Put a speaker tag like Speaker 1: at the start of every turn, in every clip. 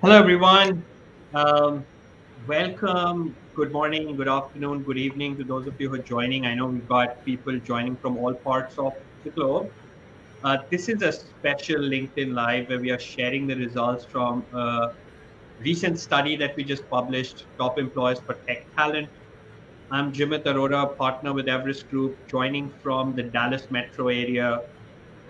Speaker 1: Hello, everyone. Um, Welcome. Good morning, good afternoon, good evening to those of you who are joining. I know we've got people joining from all parts of the globe. This is a special LinkedIn Live where we are sharing the results from a recent study that we just published, Top Employers for Tech Talent. I'm Jimit Arora, partner with Everest Group, joining from the Dallas metro area.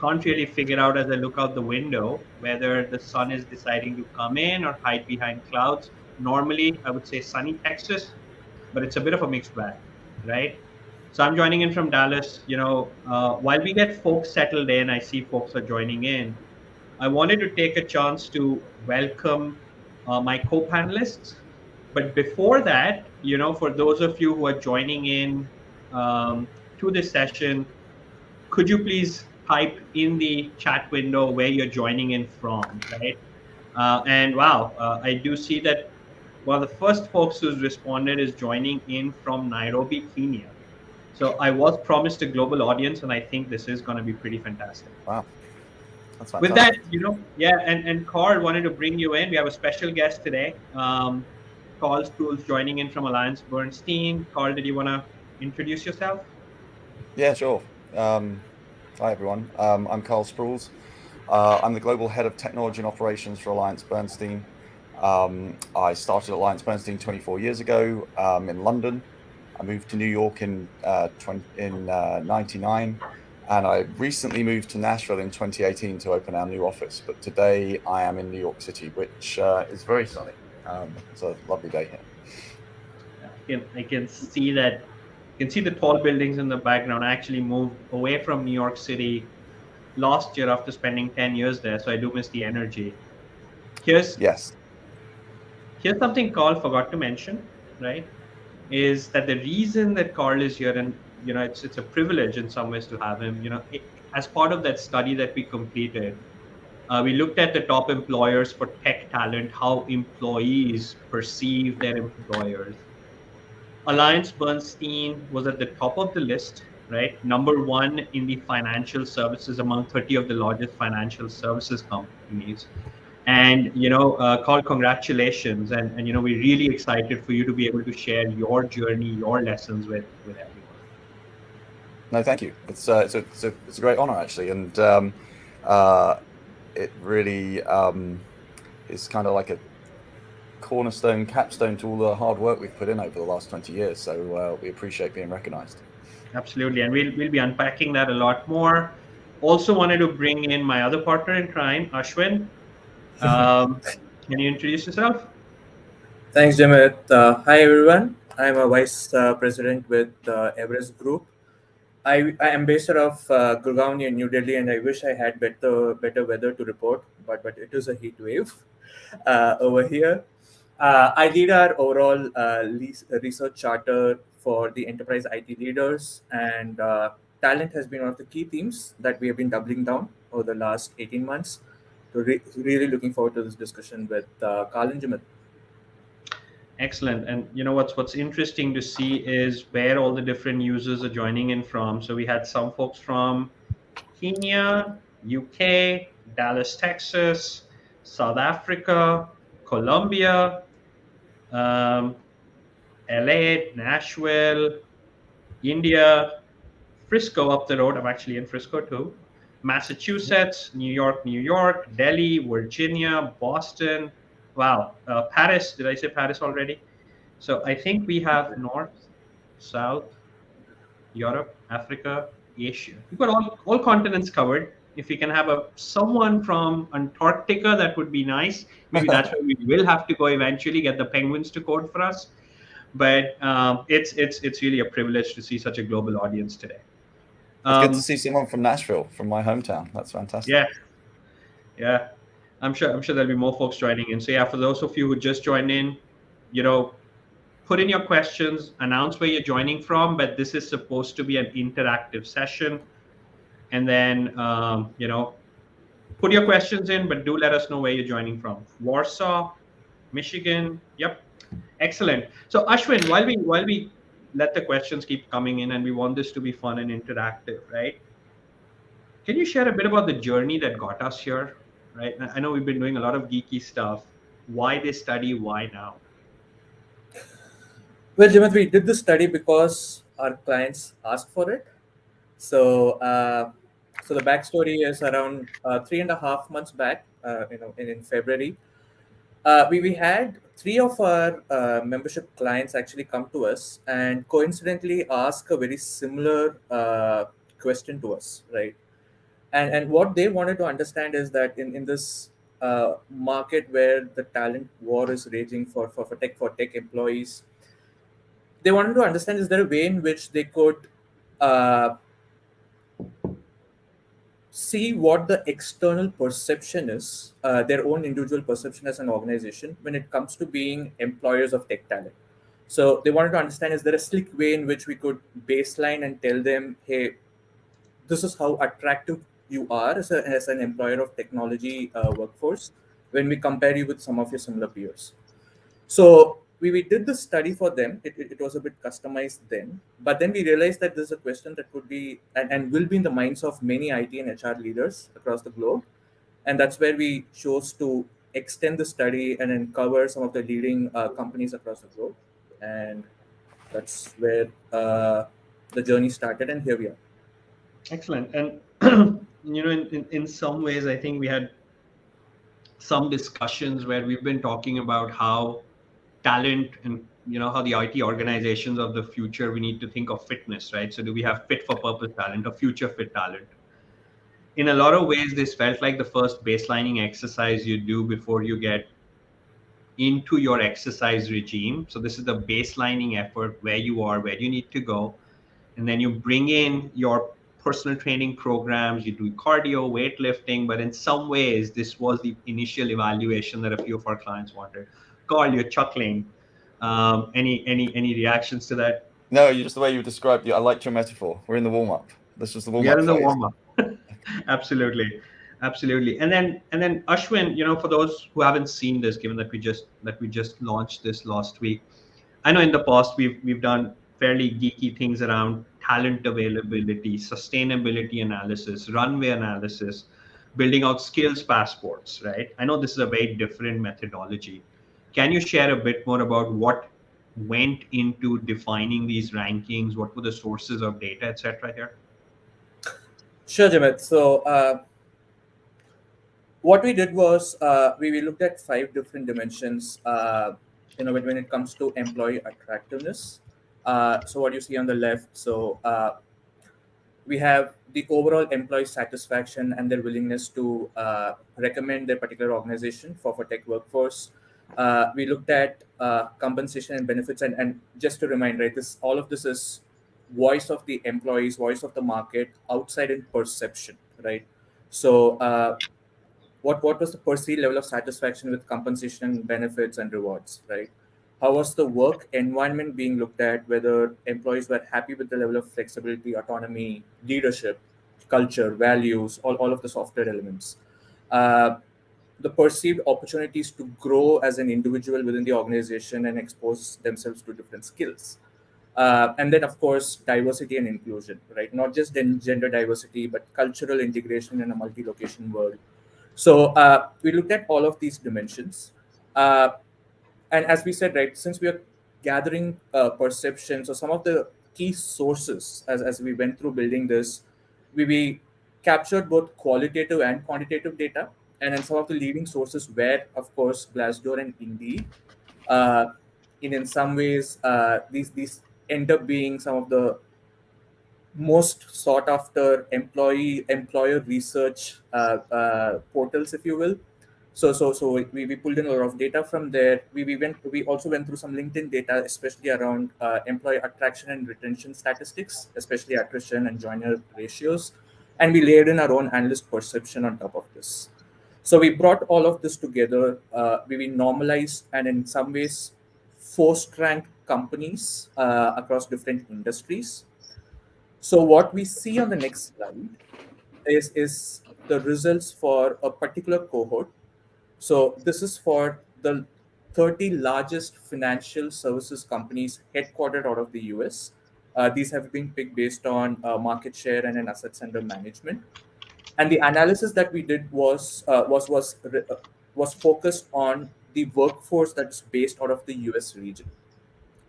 Speaker 1: Can't really figure out as I look out the window whether the sun is deciding to come in or hide behind clouds. Normally, I would say sunny Texas, but it's a bit of a mixed bag, right? So I'm joining in from Dallas. While we get folks settled in, I see folks are joining in. I wanted to take a chance to welcome my co-panelists. But before that, for those of you who are joining in to this session, could you please type in the chat window where you're joining in from, right? And wow, I do see that one of the first folks who's responded is joining in from Nairobi, Kenya. So I was promised a global audience, and I think this is going to be pretty fantastic.
Speaker 2: Wow, that's
Speaker 1: With that,
Speaker 2: fantastic.
Speaker 1: yeah, and Carl wanted to bring you in. We have a special guest today. Carl Spruill's joining in from Alliance Bernstein. Carl, did you want to introduce yourself?
Speaker 2: Yeah, sure. Um, Hi, everyone. I'm Carl Spruills. I'm the Global Head of Technology and Operations for Alliance Bernstein. I started Alliance Bernstein 24 years ago in London. I moved to New York in 99, and I recently moved to Nashville in 2018 to open our new office. But today I am in New York City, which is very sunny. It's a lovely day here.
Speaker 1: I can see that. You can see the tall buildings in the background. I actually moved away from New York City last year after spending 10 years there, so I do miss the energy. Here's
Speaker 2: Yes.
Speaker 1: here's something Carl forgot to mention, right? Is that the reason that Carl is here, and it's a privilege in some ways to have him. As part of that study that we completed, we looked at the top employers for tech talent, how employees perceive their employers. Alliance Bernstein was at the top of the list, right? Number one in the financial services among 30 of the largest financial services companies. And, Carl, congratulations. And we're really excited for you to be able to share your journey, your lessons with everyone.
Speaker 2: No, thank you. It's a great honor actually, and uh, it really is kind of like a cornerstone, capstone to all the hard work we've put in over the last 20 years. So we appreciate being recognized.
Speaker 1: Absolutely. And we'll be unpacking that a lot more. Also wanted to bring in my other partner in crime, Ashwin. Um, can you introduce yourself?
Speaker 3: Thanks, Jimit. Hi, everyone. I'm a vice president with Everest Group. I am based out of Gurgaon in New Delhi, and I wish I had better weather to report, but it is a heat wave over here. I lead our overall research charter for the enterprise IT leaders, and talent has been one of the key themes that we have been doubling down over the last 18 months. So really looking forward to this discussion with Carl and Jimit.
Speaker 1: Excellent. And what's interesting to see is where all the different users are joining in from. So we had some folks from Kenya, UK, Dallas, Texas, South Africa, Colombia, um, LA, Nashville, India, Frisco up the road. I'm actually in Frisco too. Massachusetts, New York, Delhi, Virginia, Boston. Wow. Paris. Did I say Paris already? So I think we have North, South, Europe, Africa, Asia. We've got all continents covered. If we can have someone from Antarctica, that would be nice. Maybe that's where we will have to go eventually, get the penguins to code for us. But it's really a privilege to see such a global audience today.
Speaker 2: It's good to
Speaker 1: Um,
Speaker 2: see someone from Nashville, from my hometown. That's fantastic.
Speaker 1: yeah, yeah. I'm sure there'll be more folks joining in. So yeah, for those of you who just joined in, you know, put in your questions, announce where you're joining from, but this is supposed to be an interactive session. And then, put your questions in, but do let us know where you're joining from. Warsaw, Michigan. Yep. Excellent. So Ashwin, while we let the questions keep coming in and we want this to be fun and interactive, right? Can you share a bit about the journey that got us here? Right. I know we've been doing a lot of geeky stuff. Why this study? Why now?
Speaker 3: Well, Jimit, we did this study because our clients asked for it. So, so the backstory is around 3.5 months back, in February, we had three of our membership clients actually come to us and coincidentally ask a very similar question to us, right? And what they wanted to understand is that in this market where the talent war is raging for tech employees, they wanted to understand, is there a way in which they could uh, see what the external perception is, their own individual perception as an organization when it comes to being employers of tech talent. So they wanted to understand, is there a slick way in which we could baseline and tell them, hey, this is how attractive you are as an employer of technology workforce when we compare you with some of your similar peers. So we did the study for them. It was a bit customized then, but then we realized that there's a question that could be and will be in the minds of many IT and HR leaders across the globe. And that's where we chose to extend the study and then cover some of the leading companies across the globe. And that's where the journey started. And here we are.
Speaker 1: Excellent. And in some ways, I think we had some discussions where we've been talking about how talent and how the IT organizations of the future, we need to think of fitness, right? So do we have fit for purpose talent or future fit talent? In a lot of ways, this felt like the first baselining exercise you do before you get into your exercise regime. So this is the baselining effort, where you are, where you need to go, and then you bring in your personal training programs, you do cardio, weightlifting. But in some ways, this was the initial evaluation that a few of our clients wanted. Carl, you're chuckling. Any reactions to that?
Speaker 2: No, you just the way you described it. I liked your metaphor. We're in the warm up. This was the warm
Speaker 1: We are
Speaker 2: up
Speaker 1: in the
Speaker 2: phase.
Speaker 1: warm up. Absolutely, absolutely. And then Ashwin, for those who haven't seen this, given that we just launched this last week, I know in the past we've done fairly geeky things around talent availability, sustainability analysis, runway analysis, building out skills passports, right? I know this is a very different methodology. Can you share a bit more about what went into defining these rankings? What were the sources of data, etc. here?
Speaker 3: Sure, Jimit. So what we did was we looked at five different dimensions when it comes to employee attractiveness. So what you see on the left, so we have the overall employee satisfaction and their willingness to recommend their particular organization for tech workforce. We looked at compensation and benefits, and just to remind, right, this all of this is voice of the employees, voice of the market, outside in perception, right? So what was the perceived level of satisfaction with compensation and benefits and rewards, right? How was the work environment being looked at, whether employees were happy with the level of flexibility, autonomy, leadership, culture, values, all of the software elements. uh, the perceived opportunities to grow as an individual within the organization and expose themselves to different skills. And then, of course, diversity and inclusion, right? Not just in gender diversity, but cultural integration in a multi-location world. So we looked at all of these dimensions. Uh, and as we said, right, since we are gathering perception, so some of the key sources as we went through building this, we captured both qualitative and quantitative data. And then some of the leading sources were, of course, Glassdoor and Indeed. Uh, in some ways, these end up being some of the most sought after employer research portals, if you will. So we pulled in a lot of data from there. We also went through some LinkedIn data, especially around employee attraction and retention statistics, especially attrition and joiner ratios, and we layered in our own analyst perception on top of this. So we brought all of this together. We normalized and in some ways forced ranked companies across different industries. So what we see on the next slide is the results for a particular cohort. So this is for the 30 largest financial services companies headquartered out of the US. These have been picked based on market share and an assets under management. And the analysis that we did was focused on the workforce that's based out of the US region,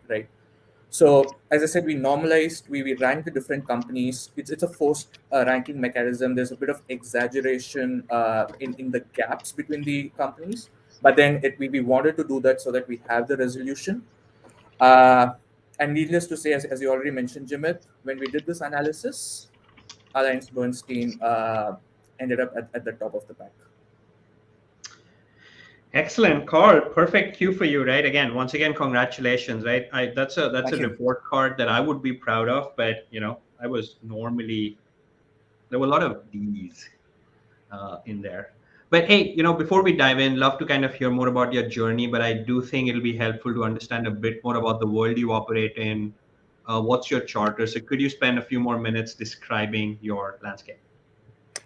Speaker 3: right? So as I said, we normalized, we ranked the different companies. It's a forced ranking mechanism. There's a bit of exaggeration in the gaps between the companies, but then we wanted to do that so that we have the resolution. Uh, and needless to say, as you already mentioned, Jimit, when we did this analysis, Alliance Bernstein ended up at the top of the pack.
Speaker 1: Excellent, Carl. Perfect cue for you, right? Again, once again, congratulations, right? That's a
Speaker 2: Thank you.
Speaker 1: report card that I would be proud of, but I was normally there were a lot of D's in there. But hey, before we dive in, love to kind of hear more about your journey. But I do think it'll be helpful to understand a bit more about the world you operate in. What's your charter? So could you spend a few more minutes describing your landscape?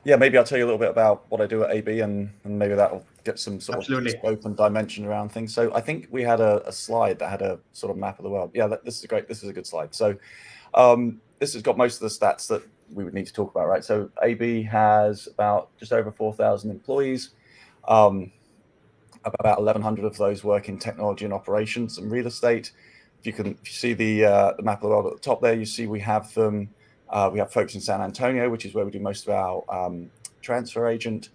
Speaker 2: Yeah, maybe I'll tell you a little bit about what I do at AB, and maybe that'll get some sort of
Speaker 1: Absolutely.
Speaker 2: scope and dimension around things. So I think we had a slide that had a sort of map of the world. Yeah, this is great. This is a good slide. So this has got most of the stats that we would need to talk about, right? So AB has about just over 4,000 employees. About 1,100 of those work in technology and operations and real estate. If you see the map of the world at the top there, you see we have them. We have folks in San Antonio, which is where we do most of our transfer agent.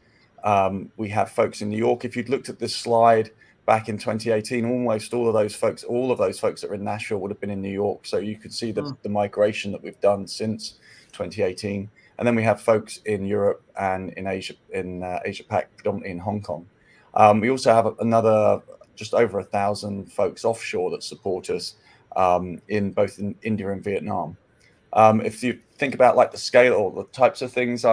Speaker 2: We have folks in New York. If you'd looked at this slide back in 2018, almost all of those folks that were in Nashville would have been in New York. So you could see the migration that we've done since 2018. And then we have folks in Europe and in Asia Pac, predominantly in Hong Kong. We also have another just over 1,000 folks offshore that support us in both in India and Vietnam. If you think about like the scale or the types of things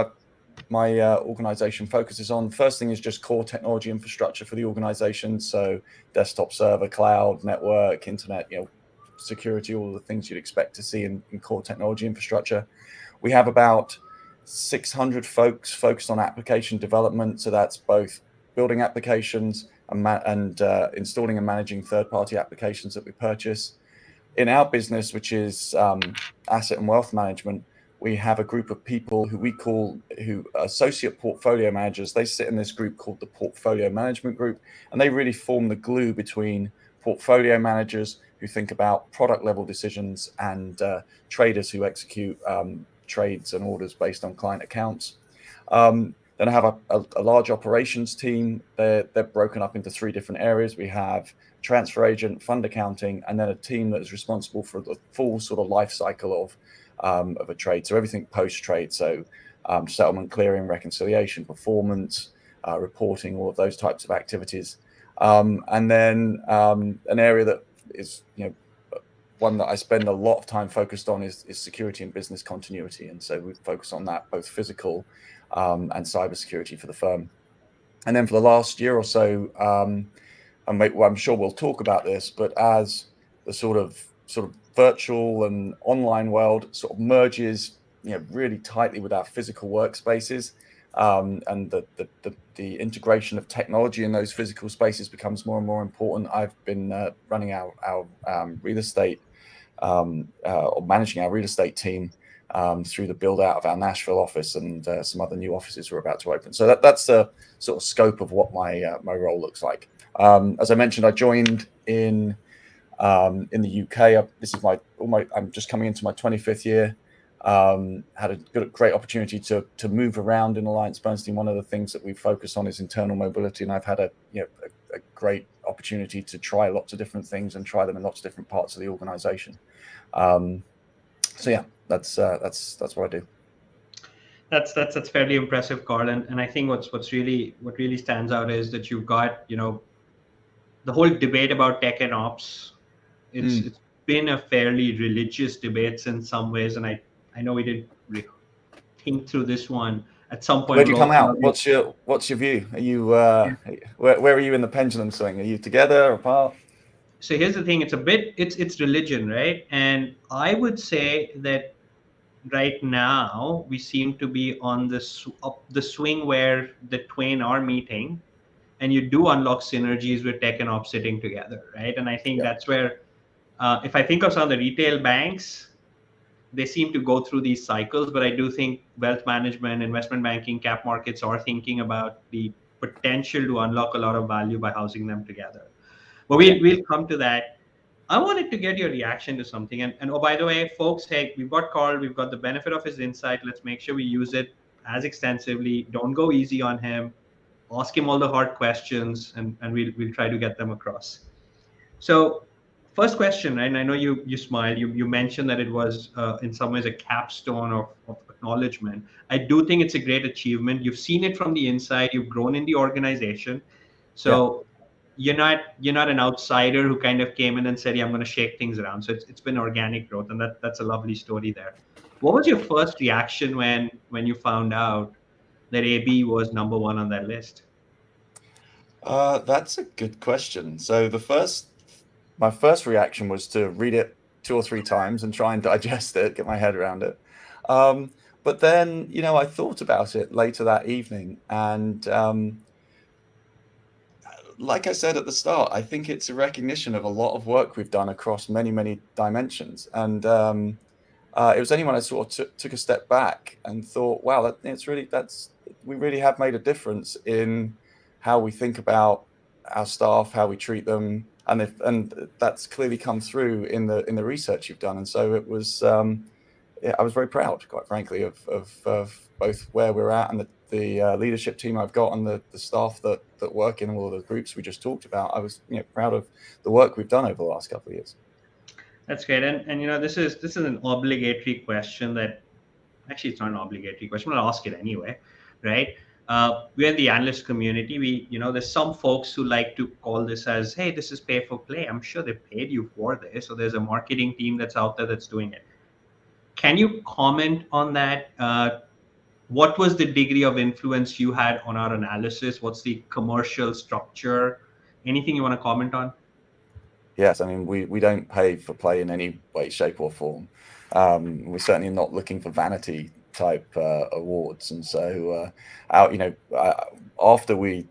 Speaker 2: my organization focuses on, first thing is just core technology infrastructure for the organization. So desktop, server, cloud, network, internet, security, all the things you'd expect to see in core technology infrastructure. We have about 600 folks focused on application development. So that's both building applications and installing and managing third-party applications that we purchase. In our business, which is asset and wealth management, we have a group of people who associate portfolio managers. They sit in this group called the Portfolio Management Group, and they really form the glue between portfolio managers who think about product level decisions and traders who execute trades and orders based on client accounts. Then I have a large operations team. They're broken up into 3 different areas. We have transfer agent, fund accounting, and then a team that is responsible for the full sort of life cycle of a trade. So everything post-trade. So settlement, clearing, reconciliation, performance, reporting, all of those types of activities. And then an area that is, one that I spend a lot of time focused on is security and business continuity. And so we focus on that, both physical and cybersecurity for the firm. And then for the last year or so, I'm sure we'll talk about this, but as the sort of virtual and online world sort of merges, really tightly with our physical workspaces, and the integration of technology in those physical spaces becomes more and more important. I've been running our real estate or managing our real estate team through the build out of our Nashville office and some other new offices we're about to open. So that's the sort of scope of what my role looks like. As I mentioned, I joined in the UK. I'm just coming into my 25th year. Had a great opportunity to move around in Alliance Bernstein. One of the things that we focus on is internal mobility, and I've had a great opportunity to try lots of different things and try them in lots of different parts of the organization. So yeah, that's what I do.
Speaker 1: That's fairly impressive, Carl. And I think what really stands out is that you've got the whole debate about tech and ops. It's been a fairly religious debate in some ways, and I know we did think through this one at some point.
Speaker 2: Where do you
Speaker 1: We'll
Speaker 2: come
Speaker 1: also
Speaker 2: out? What's your view? Are you where are you in the pendulum swing? Are you together or apart?
Speaker 1: So here's the thing: it's religion, right? And I would say that right now we seem to be on up the swing where the twain are meeting, and you do unlock synergies with tech and ops sitting together, right? And I think that's where, if I think of some of the retail banks, they seem to go through these cycles, but I do think wealth management, investment banking, cap markets are thinking about the potential to unlock a lot of value by housing them together. But
Speaker 2: Yeah.
Speaker 1: we'll come to that. I wanted to get your reaction to something. And oh, by the way, folks, hey, we've got Carl. We've got the benefit of his insight. Let's make sure we use it as extensively. Don't go easy on him. Ask him all the hard questions, and we'll try to get them across. So, first question, right? And I know you smiled. You mentioned that it was in some ways a capstone of acknowledgement. I do think it's a great achievement. You've seen it from the inside. You've grown in the organization.
Speaker 2: Yeah.
Speaker 1: So you're not an outsider who kind of came in and said, "Yeah, I'm going to shake things around." So it's been organic growth, and that's a lovely story there. What was your first reaction when you found out that AB was number one on that list?
Speaker 2: That's a good question. So my first reaction was to read it 2 or 3 times and try and digest it, get my head around it. Um, but then, I thought about it later that evening, and like I said at the start, I think it's a recognition of a lot of work we've done across many, many dimensions. And it was only when I sort of took a step back and thought, wow, we really have made a difference in how we think about our staff, how we treat them, and that's clearly come through in the research you've done. And so it was. I was very proud, quite frankly, of both where we're at and the leadership team I've got and the staff that work in all of the groups we just talked about. I was proud of the work we've done over the last couple of years.
Speaker 1: That's great. And this is an obligatory question that actually it's not an obligatory question, but I'll ask it anyway, right? We're in the analyst community. There's some folks who like to call this as, hey, this is pay for play. I'm sure they paid you for this. So there's a marketing team that's out there that's doing it. Can you comment on that? What was the degree of influence you had on our analysis? What's the commercial structure? Anything you want to comment on?
Speaker 2: Yes, I mean we don't pay for play in any way, shape, or form. We're certainly not looking for vanity type awards, and so after we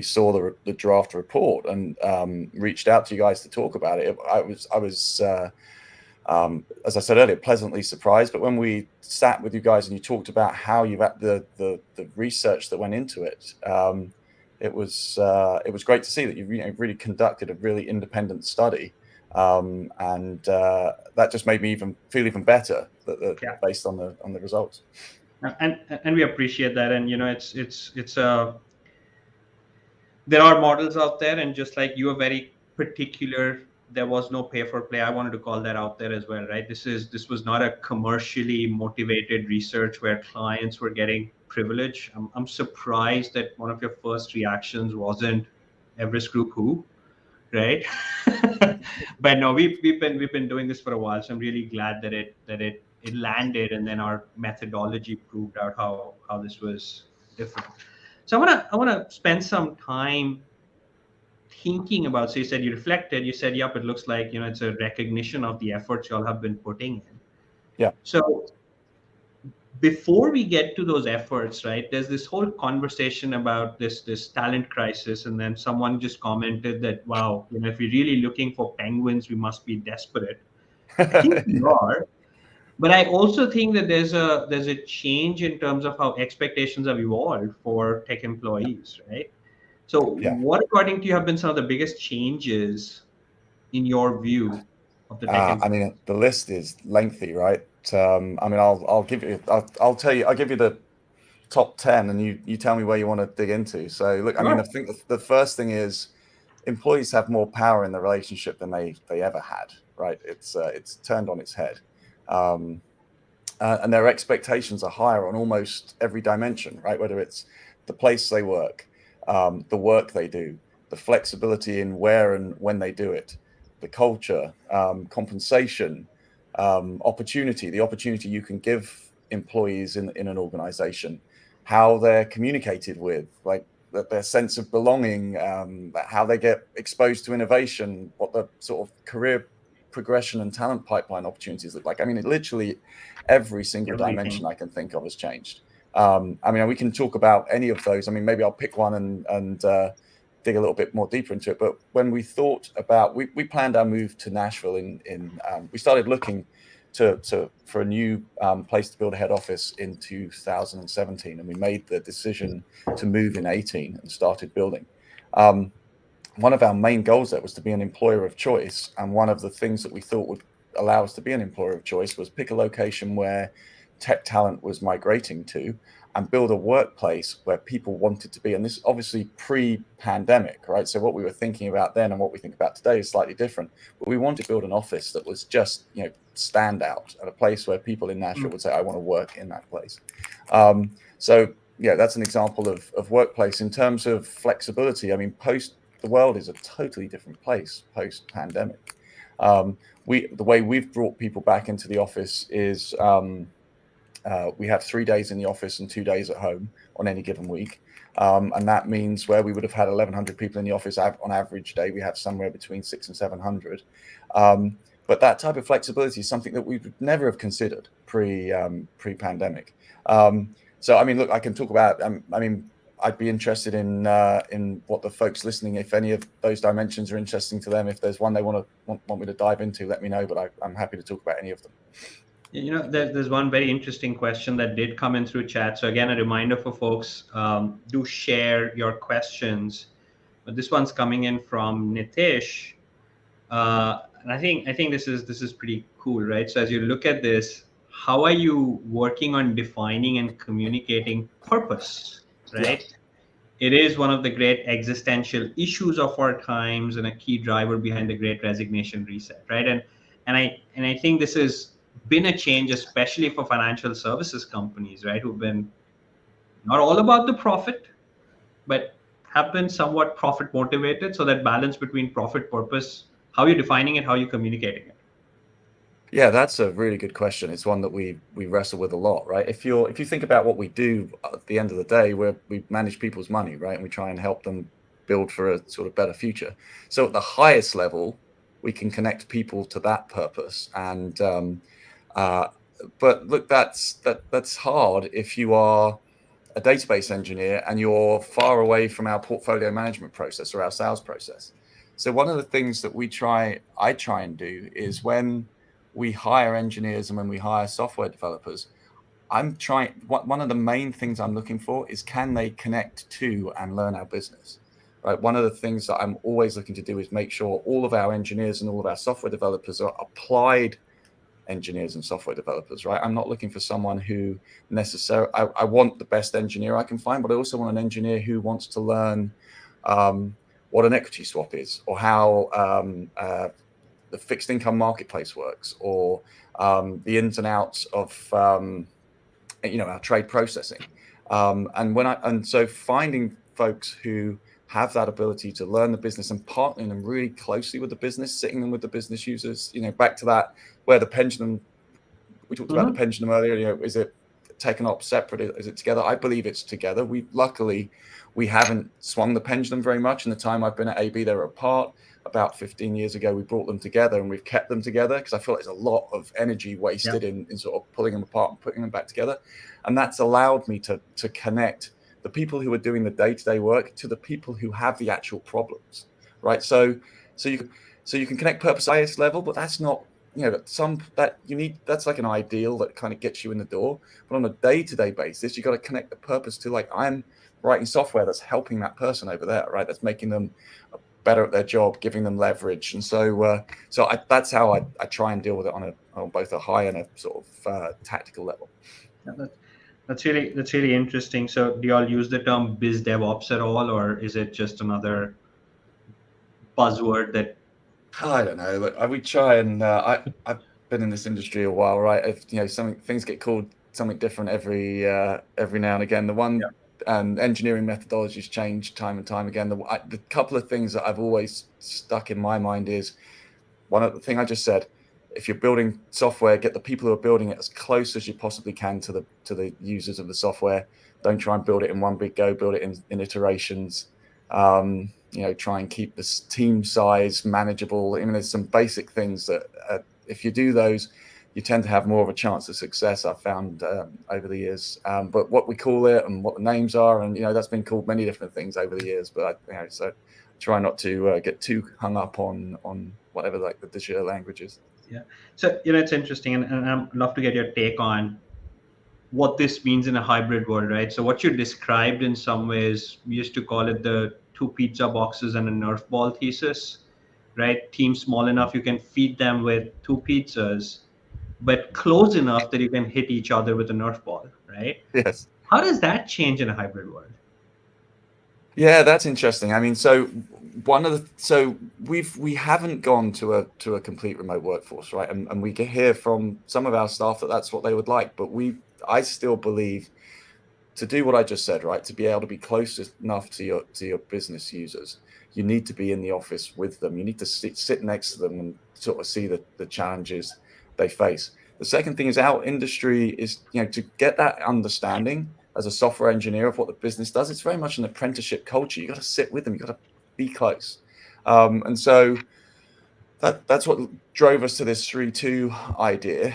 Speaker 2: saw the draft report and reached out to you guys to talk about it, I was as I said earlier, pleasantly surprised. But when we sat with you guys and you talked about how you've had the research that went into it. It was great to see that you really conducted a really independent study, and that just made me feel even better
Speaker 1: Yeah.
Speaker 2: based on the results.
Speaker 1: And we appreciate that. And there are models out there, and just like you are very particular, there was no pay for play. I wanted to call that out there as well, right? This was not a commercially motivated research where clients were getting privilege. I'm surprised that one of your first reactions wasn't Everest Group who, right? But no, we've been doing this for a while, so I'm really glad that it landed, and then our methodology proved out how this was different. So I wanna spend some time thinking about. So you said you reflected. You said, "Yep, it looks like it's a recognition of the efforts y'all have been putting in."
Speaker 2: Yeah.
Speaker 1: So before we get to those efforts, right? There's this whole conversation about this talent crisis, and then someone just commented that, "Wow, if we're really looking for penguins, we must be desperate." I think we
Speaker 2: Yeah.
Speaker 1: are. But I also think that there's a change in terms of how expectations have evolved for tech employees, right? So,
Speaker 2: Yeah.
Speaker 1: what, according to you, have been some of the biggest changes in your view of the tech
Speaker 2: I
Speaker 1: industry?
Speaker 2: mean, the list is lengthy, right? I mean, I'll give you, I'll tell you, I'll give you the top 10, and you tell me where you want to dig into. So, look, I mean, I
Speaker 1: Sure.
Speaker 2: think the first thing is employees have more power in the relationship than they ever had, right? It's turned on its head. Um, and their expectations are higher on almost every dimension, right? Whether it's the place they work, the work they do, the flexibility in where and when they do it, the culture, compensation, opportunity, the opportunity you can give employees in an organization, how they're communicated with, like their sense of belonging, how they get exposed to innovation, what the sort of career progression and talent pipeline opportunities look like. I mean, literally every single dimension
Speaker 1: Everything.
Speaker 2: I can think of has changed. I mean, we can talk about any of those. I mean, maybe I'll pick one and dig a little bit more deeper into it. But when we thought about, we planned our move to Nashville we started looking for a new place to build a head office in 2017, and we made the decision to move in 18 and started building. One of our main goals there was to be an employer of choice, and one of the things that we thought would allow us to be an employer of choice was pick a location where tech talent was migrating to and build a workplace where people wanted to be. And this obviously pre-pandemic, right? So what we were thinking about then and what we think about today is slightly different. But we wanted to build an office that was just, stand out, and a place where people in Nashville would say, I want to work in that place. So yeah, that's an example of workplace. In terms of flexibility, I mean, the world is a totally different place post-pandemic. The way we've brought people back into the office is we have 3 days in the office and 2 days at home on any given week. And that means where we would have had 1,100 people in the office on average day, we have somewhere between 600 and 700. But that type of flexibility is something that we would never have considered pre-pandemic. So, I mean, look, I can talk about, I'd be interested in what the folks listening, if any of those dimensions are interesting to them, if there's one they want me to dive into, let me know, but I'm happy to talk about any of them.
Speaker 1: There's one very interesting question that did come in through chat. So again, a reminder for folks, do share your questions. But this one's coming in from Nitish. And I think this is pretty cool, right? So as you look at this, how are you working on defining and communicating purpose, right? Yeah. It is one of the great existential issues of our times and a key driver behind the Great Resignation reset, right? And I think this has been a change, especially for financial services companies, right, who've been not all about the profit, but have been somewhat profit motivated. So that balance between profit, purpose, how you're defining it, how you're communicating it.
Speaker 2: Yeah, that's a really good question. It's one that we wrestle with a lot, right? If you think about what we do at the end of the day, we manage people's money, right? And we try and help them build for a sort of better future. So at the highest level, we can connect people to that purpose. And but look, that's hard if you are a database engineer and you're far away from our portfolio management process or our sales process. So one of the things that I try and do is when we hire engineers and when we hire software developers, one of the main things I'm looking for is, can they connect to and learn our business, right? One of the things that I'm always looking to do is make sure all of our engineers and all of our software developers are applied engineers and software developers, right? I'm not looking for someone who necessarily, I want the best engineer I can find, but I also want an engineer who wants to learn what an equity swap is, or how the fixed income marketplace works, or the ins and outs of our trade processing. And so finding folks who have that ability to learn the business and partnering them really closely with the business, sitting them with the business users, back to that, where the pendulum, we talked about the pendulum earlier, is it taken up separate? Is it together? I believe it's together. Luckily, we haven't swung the pendulum very much. In the time I've been at AB, they were apart. About 15 years ago, we brought them together, and we've kept them together because I feel like there's a lot of energy wasted in sort of pulling them apart and putting them back together. And that's allowed me to connect the people who are doing the day-to-day work to the people who have the actual problems, right? So you can connect purpose at the highest level, but that's not, that's like an ideal that kind of gets you in the door. But on a day-to-day basis, you got to connect the purpose to, like, I'm writing software that's helping that person over there, right? That's making them better at their job, giving them leverage. And so that's how I try and deal with it on both a high and a sort of tactical level.
Speaker 1: Yeah, that's really interesting. So do you all use the term biz DevOps at all, or is it just another buzzword that?
Speaker 2: I don't know. Look, we try and I've been in this industry a while, right? If things get called something different every now and again. And engineering methodologies change time and time again. The couple of things that I've always stuck in my mind is, one of the thing I just said, if you're building software, get the people who are building it as close as you possibly can to the users of the software. Don't try and build it in one big go, build it in iterations. Try and keep this team size manageable. I mean, there's some basic things that if you do those, you tend to have more of a chance of success, I've found over the years. But what we call it and what the names are, and that's been called many different things over the years. But so try not to get too hung up on whatever, like, the de jure language is.
Speaker 1: Yeah. So, it's interesting, and I'd love to get your take on what this means in a hybrid world, right? So, what you described in some ways, we used to call it the two pizza boxes and a Nerf ball thesis, right? Teams small enough you can feed them with two pizzas, but close enough that you can hit each other with a Nerf ball, right?
Speaker 2: Yes.
Speaker 1: How does that change in a hybrid world?
Speaker 2: Yeah, that's interesting. I mean, so we haven't gone to a complete remote workforce, right? And we can hear from some of our staff that that's what they would like, but I still believe to do what I just said, right? To be able to be close enough to your business users, you need to be in the office with them. You need to sit next to them and sort of see the challenges they face. The second thing is our industry is, to get that understanding as a software engineer of what the business does. It's very much an apprenticeship culture. You got to sit with them. You got to be close. And so that's what drove us to this 3-2 idea.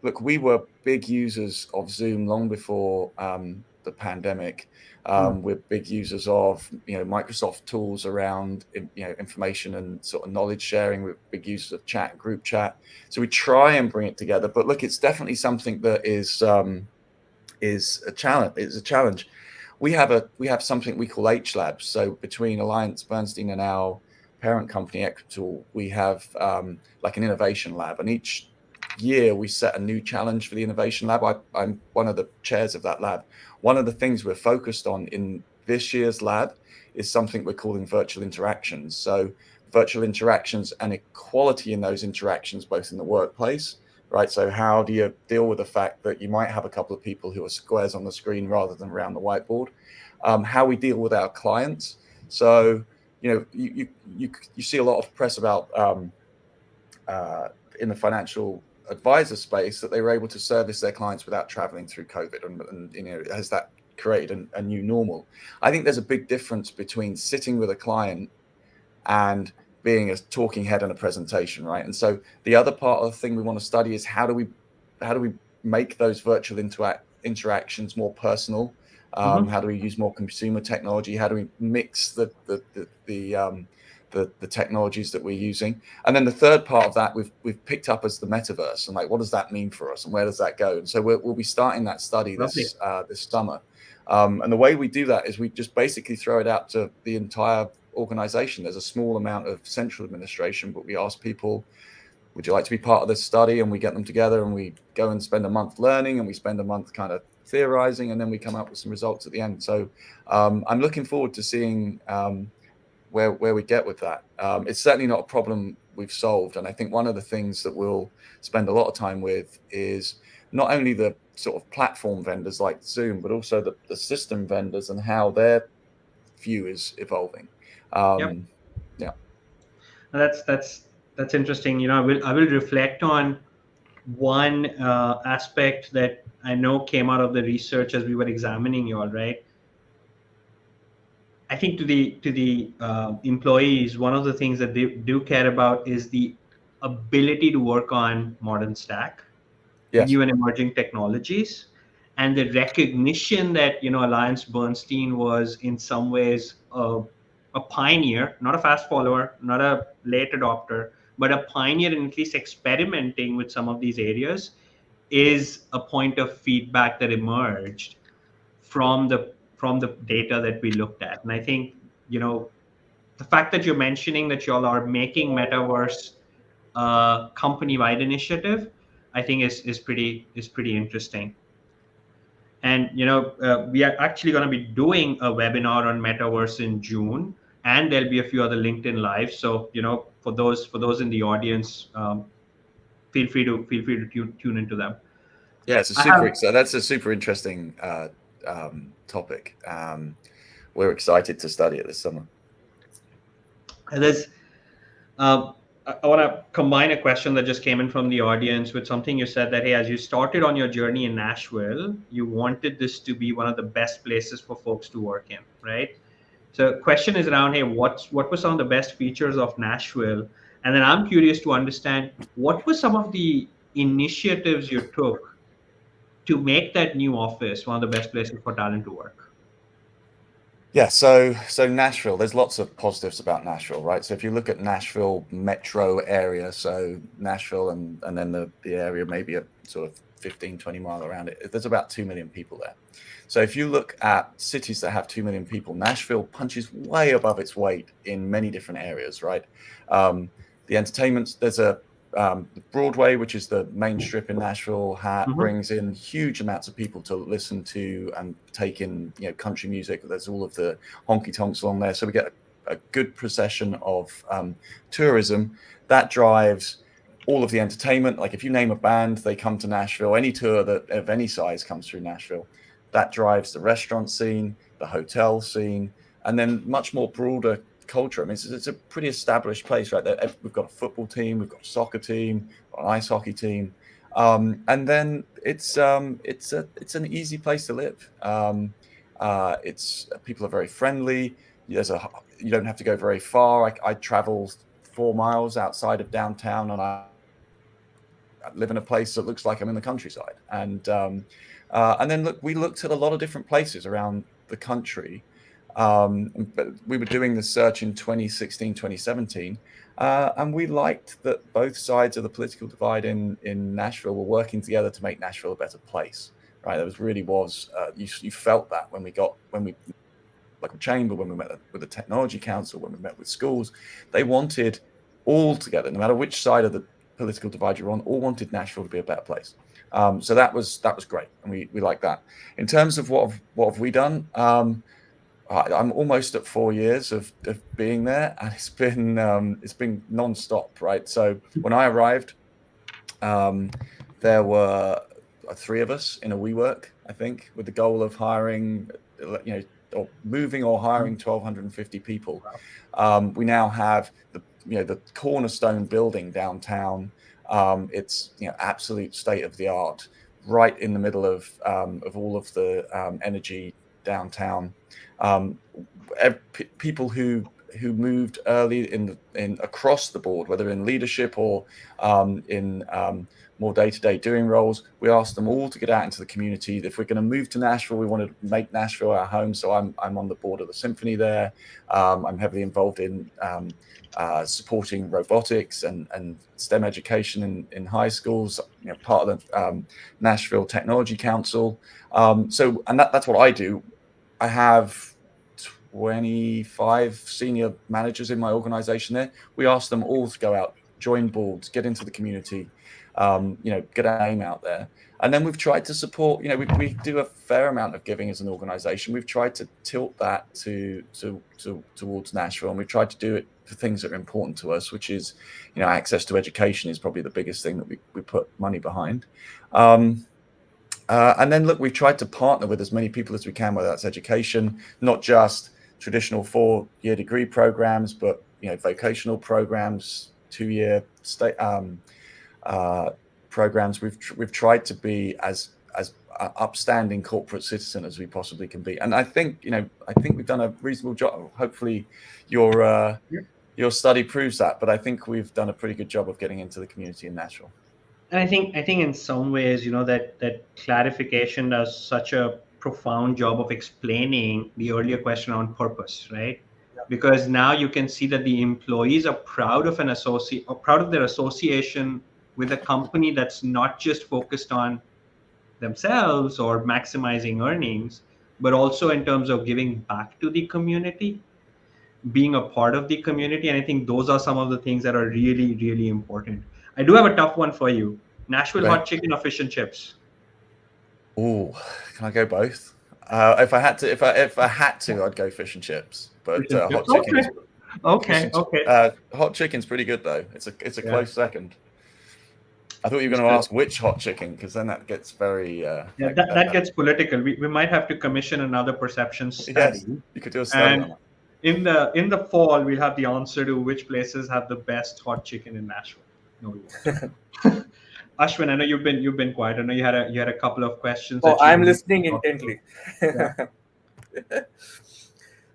Speaker 2: Look, we were big users of Zoom long before the pandemic. We're big users of Microsoft tools around information and sort of knowledge sharing. We're big users of chat, group chat. So we try and bring it together. But look, it's definitely something that is a challenge. It's a challenge. We have something we call H Labs. So between Alliance Bernstein and our parent company Equital, we have like an innovation lab, and each year we set a new challenge for the innovation lab. I'm one of the chairs of that lab. One of the things we're focused on in this year's lab is something we're calling virtual interactions. So virtual interactions and equality in those interactions, both in the workplace, right? So how do you deal with the fact that you might have a couple of people who are squares on the screen rather than around the whiteboard? How we deal with our clients. So you see a lot of press about in the financial advisor space that they were able to service their clients without traveling through COVID, and has that created a new normal? I think there's a big difference between sitting with a client and being a talking head in a presentation, right? And so the other part of the thing we want to study is how do we make those virtual interactions more personal? How do we use more consumer technology? How do we mix the technologies that we're using? And then the third part of that we've picked up as the metaverse, and like, what does that mean for us, and where does that go? And so we'll be starting that study
Speaker 1: Lovely.
Speaker 2: this summer. And the way we do that is we just basically throw it out to the entire organization. There's a small amount of central administration, but we ask people, would you like to be part of this study? And we get them together and we go and spend a month learning, and we spend a month kind of theorizing, and then we come up with some results at the end. So I'm looking forward to seeing where we get with that. It's certainly not a problem we've solved. And I think one of the things that we'll spend a lot of time with is not only the sort of platform vendors like Zoom, but also the system vendors and how their view is evolving.
Speaker 1: Yep.
Speaker 2: Yeah.
Speaker 1: That's interesting. I will reflect on one aspect that I know came out of the research as we were examining you all, right? I think to the employees, one of the things that they do care about is the ability to work on modern stack,
Speaker 2: Yes.
Speaker 1: new and emerging technologies, and the recognition that Alliance Bernstein was in some ways a pioneer, not a fast follower, not a late adopter, but a pioneer in at least experimenting with some of these areas, is a point of feedback that emerged from the data that we looked at. And I think the fact that you're mentioning that y'all are making metaverse company-wide initiative, I think is pretty interesting. And we are actually going to be doing a webinar on metaverse in June, and there'll be a few other LinkedIn live. So for those in the audience, feel free to tune into them.
Speaker 2: Yeah, it's
Speaker 1: I have
Speaker 2: that's a super interesting topic. We're excited to study it this summer.
Speaker 1: there's I want to combine a question that just came in from the audience with something you said, that, hey, as you started on your journey in Nashville, you wanted this to be one of the best places for folks to work in, right? So question is around, hey, what were some of the best features of Nashville? And then I'm curious to understand, what were some of the initiatives you took to make that new office one of the best places for talent to work?
Speaker 2: Yeah, so Nashville, there's lots of positives about Nashville, right? So if you look at Nashville metro area, so Nashville and then the area maybe a sort of 15, 20 mile around it, there's about 2 million people there. So if you look at cities that have 2 million people, Nashville punches way above its weight in many different areas, right? The entertainment, there's Broadway, which is the main strip in Nashville,
Speaker 1: Mm-hmm.
Speaker 2: brings in huge amounts of people to listen to and take in, country music. There's all of the honky tonks along there, so we get a good procession of tourism that drives all of the entertainment. Like if you name a band, they come to Nashville. Any tour that of any size comes through Nashville. That drives the restaurant scene, the hotel scene, and then much more broader culture. I mean, it's a pretty established place, right? We've got a football team, we've got a soccer team, an ice hockey team, and then it's an easy place to live. It's People are very friendly. You don't have to go very far. I travel 4 miles outside of downtown, and I live in a place that looks like I'm in the countryside. And then look, we looked at a lot of different places around the country. But we were doing the search in 2016, 2017, and we liked that both sides of the political divide in Nashville were working together to make Nashville a better place. Right, you felt that when we local chamber, when we met with the technology council, when we met with schools, they wanted all together, no matter which side of the political divide you're on, all wanted Nashville to be a better place. So that was great, and we like that. In terms of what have we done, I'm almost at 4 years of being there, and it's been non-stop, right? So when I arrived, there were three of us in a WeWork, I think, with the goal of hiring, or moving or hiring 1,250 people. We now have the cornerstone building downtown. It's absolute state of the art, right in the middle of all of the energy downtown. People who moved early in across the board, whether in leadership or in more day-to-day doing roles, we asked them all to get out into the community. If we're going to move to Nashville, we want to make Nashville our home. So I'm on the board of the symphony there. I'm heavily involved in supporting robotics and STEM education in high schools. Part of the Nashville Technology Council. And that's what I do. I have 25 senior managers in my organization there. We ask them all to go out, join boards, get into the community, get our name out there. And then we've tried to support, we do a fair amount of giving as an organization. We've tried to tilt that towards Nashville, and we've tried to do it for things that are important to us, which is, access to education is probably the biggest thing that we put money behind. And then look, we've tried to partner with as many people as we can, whether that's education, not just traditional 4-year degree programs, but vocational programs, 2-year state programs. We've tried to be as upstanding corporate citizen as we possibly can be, and I think we've done a reasonable job. Hopefully, your study proves that, but I think we've done a pretty good job of getting into the community in Nashville.
Speaker 1: And I think in some ways, that clarification does such a profound job of explaining the earlier question on purpose, right? Because now you can see that the employees are proud of proud of their association with a company that's not just focused on themselves or maximizing earnings, but also in terms of giving back to the community, being a part of the community. And I think those are some of the things that are really, really important. I do have a tough one for you. Nashville
Speaker 2: Okay.
Speaker 1: hot chicken or fish and chips?
Speaker 2: Oh, can I go both? If I had to, I'd go fish and chips. But
Speaker 1: Fish and
Speaker 2: hot
Speaker 1: chips.
Speaker 2: chicken
Speaker 1: Okay.
Speaker 2: is
Speaker 1: Okay. Okay.
Speaker 2: hot chicken's pretty good though. It's a
Speaker 1: Yeah.
Speaker 2: close second. I thought you were going to ask which hot chicken, because then that gets very
Speaker 1: Yeah, that gets political. We might have to commission another perception
Speaker 2: yes,
Speaker 1: study.
Speaker 2: you could do a study on
Speaker 1: And
Speaker 2: that.
Speaker 1: in the fall, we'll have the answer to which places have the best hot chicken in Nashville. No, we won't. Ashwin, I know you've been quiet. I know you had a couple of questions
Speaker 3: Oh,
Speaker 1: that you
Speaker 3: I'm
Speaker 1: wanted
Speaker 3: listening
Speaker 1: to talk about.
Speaker 3: intently.
Speaker 1: Yeah.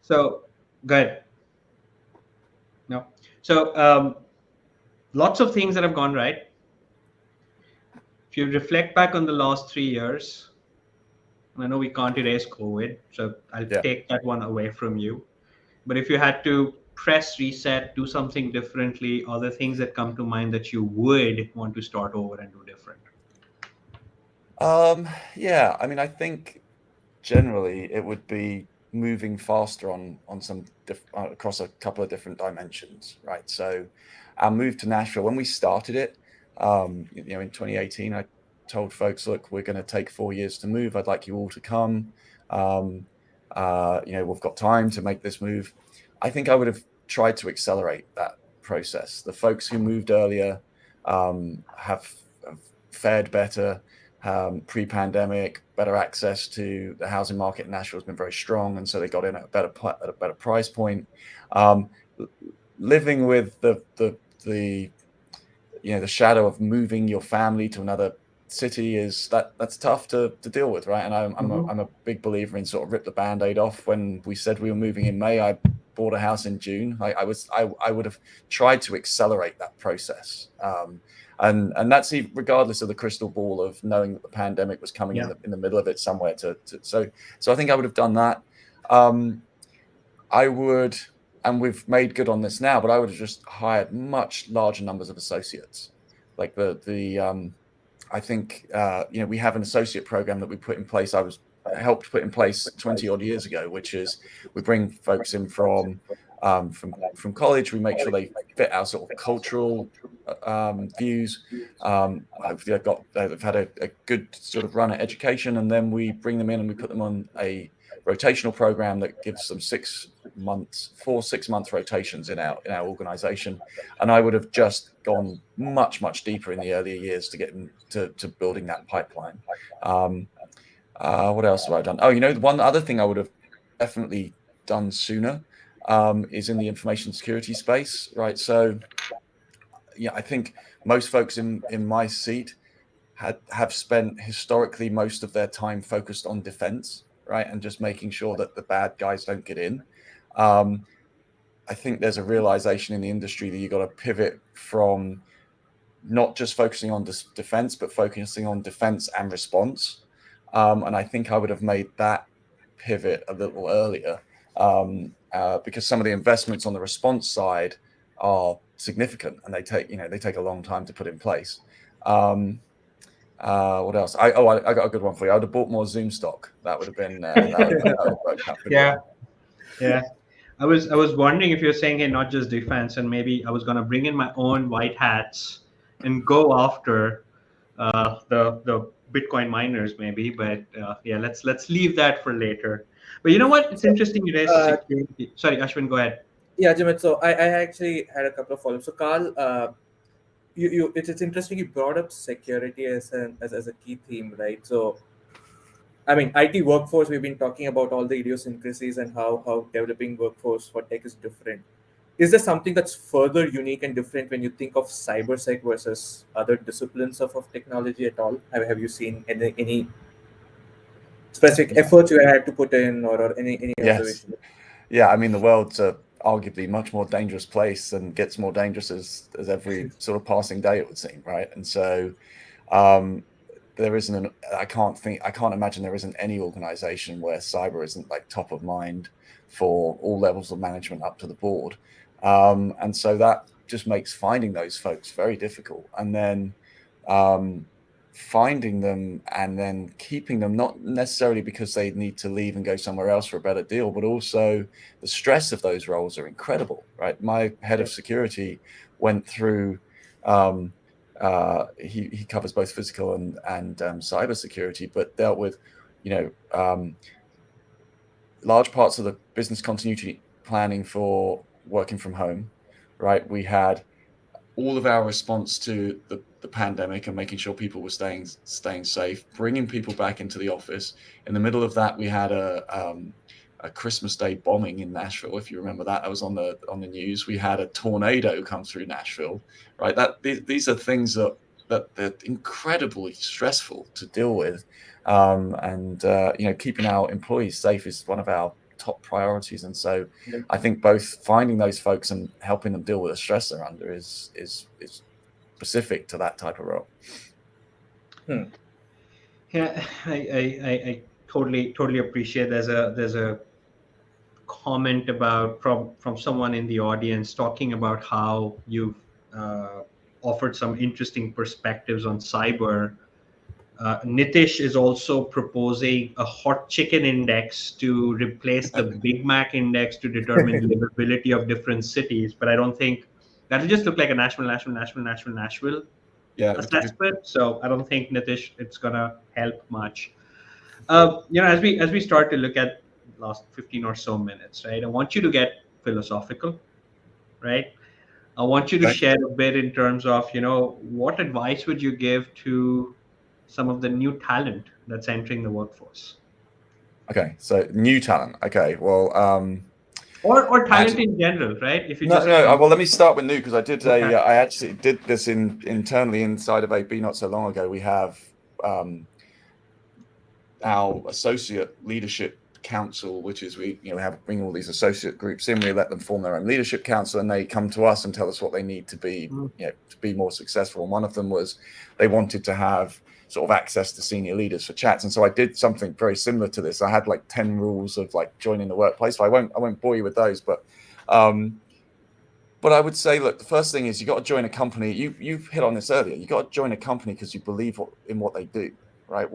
Speaker 1: So good. No. So lots of things that have gone right. If you reflect back on the last 3 years, I know we can't erase COVID, so I'll
Speaker 2: Yeah.
Speaker 1: take that one away from you. But if you had to press reset, do something differently, are there things that come to mind that you would want to start over and do different?
Speaker 2: Yeah, I mean, I think generally it would be moving faster on some across a couple of different dimensions, right? So our move to Nashville, when we started it, in 2018, I told folks, look, we're going to take 4 years to move. I'd like you all to come. Um, we've got time to make this move. I think I would have tried to accelerate that process. The folks who moved earlier have fared better pre-pandemic. Better access to the housing market in Nashville has been very strong, and so they got in at a better price point. Um, Living with the the shadow of moving your family to another city that's tough to deal with, right? And I'm a big believer in sort of rip the band-aid off. When we said we were moving in May, I bought a house in June. I would have tried to accelerate that process, and that's regardless of the crystal ball of knowing that the pandemic was coming
Speaker 1: Yeah.
Speaker 2: in the middle of it somewhere. So I think I would have done that. I would, and we've made good on this now, but I would have just hired much larger numbers of associates. Like I think we have an associate program that we put in place. I was helped put in place 20 odd years ago, which is we bring folks in from college. We make sure they fit our sort of cultural views. Hopefully, they've had a good sort of run at education, and then we bring them in and we put them on a rotational program that gives them 4 6 month rotations in our organization. And I would have just gone much deeper in the earlier years to get to building that pipeline. What else have I done? Oh, the one other thing I would have definitely done sooner is in the information security space, right? So yeah, I think most folks in my seat have spent historically most of their time focused on defense, right? And just making sure that the bad guys don't get in. I think there's a realization in the industry that you've got to pivot from not just focusing on defense, but focusing on defense and response. And I think I would have made that pivot a little earlier because some of the investments on the response side are significant and they take a long time to put in place. What else? I got a good one for you. I would have bought more Zoom stock. That would have been that would have worked out pretty
Speaker 1: Yeah.
Speaker 2: well.
Speaker 1: Yeah. I was wondering if you're saying, hey, not just defense, and maybe I was gonna bring in my own white hats and go after the Bitcoin miners, maybe. But yeah, let's leave that for later. But you know what? It's interesting you raised
Speaker 3: Uh,
Speaker 1: security. Sorry, Ashwin, go ahead.
Speaker 3: yeah, Jimit. So I actually had a couple of follow-ups. So Carl, it's interesting you brought up security as a key theme, right? So I mean, IT workforce, we've been talking about all the idiosyncrasies and how developing workforce for tech is different. Is there something that's further unique and different when you think of cybersec versus other disciplines of technology at all? Have you seen any specific efforts you had to put in, or any
Speaker 2: Yes.
Speaker 3: observation?
Speaker 2: Yeah. I mean, the world's a arguably much more dangerous place and gets more dangerous as every sort of passing day, it would seem, right? And so um, there isn't I can't imagine there isn't any organization where cyber isn't like top of mind for all levels of management up to the board. And so that just makes finding those folks very difficult. And then finding them and then keeping them, not necessarily because they need to leave and go somewhere else for a better deal, but also the stress of those roles are incredible, right? My head of security went through he covers both physical and cyber security, but dealt with large parts of the business continuity planning for working from home, right? We had all of our response to the pandemic and making sure people were staying safe, bringing people back into the office. In the middle of that, we had a Christmas Day bombing in Nashville. If you remember that, was on the news. We had a tornado come through Nashville. Right, these are things that they're incredibly stressful to deal with, and keeping our employees safe is one of our top priorities. And so I think both finding those folks and helping them deal with the stress they're under is specific to that type of role.
Speaker 1: Yeah, I totally appreciate. There's a comment about from someone in the audience talking about how you've uh, offered some interesting perspectives on cyber. Nitish is also proposing a hot chicken index to replace the Big Mac index to determine livability of different cities. But I don't think that'll just look like a Nashville
Speaker 2: Yeah,
Speaker 1: assessment. So I don't think, Nitish, it's gonna help much. As we start to look at last 15 or so minutes, right? I want you to get philosophical, right? I want you to
Speaker 2: okay.
Speaker 1: share a bit in terms of, what advice would you give to some of the new talent that's entering the workforce,
Speaker 2: Okay, so new talent. Okay, well,
Speaker 1: or talent
Speaker 2: actually,
Speaker 1: in general, right? If you
Speaker 2: no,
Speaker 1: just
Speaker 2: no. Well, let me start with new because
Speaker 1: okay.
Speaker 2: I actually did this internally inside of AB not so long ago. We have um, our associate leadership council, which is we have bring all these associate groups in. We let them form their own leadership council, and they come to us and tell us what they need to be
Speaker 1: Mm.
Speaker 2: to be more successful. And one of them was they wanted to have sort of access to senior leaders for chats, and so I did something very similar to this. I had like 10 rules of like joining the workplace. So I won't bore you with those, um, but I would say, look, the first thing is you got to join a company. You've hit on this earlier. You got to join a company because you believe in what they do, right?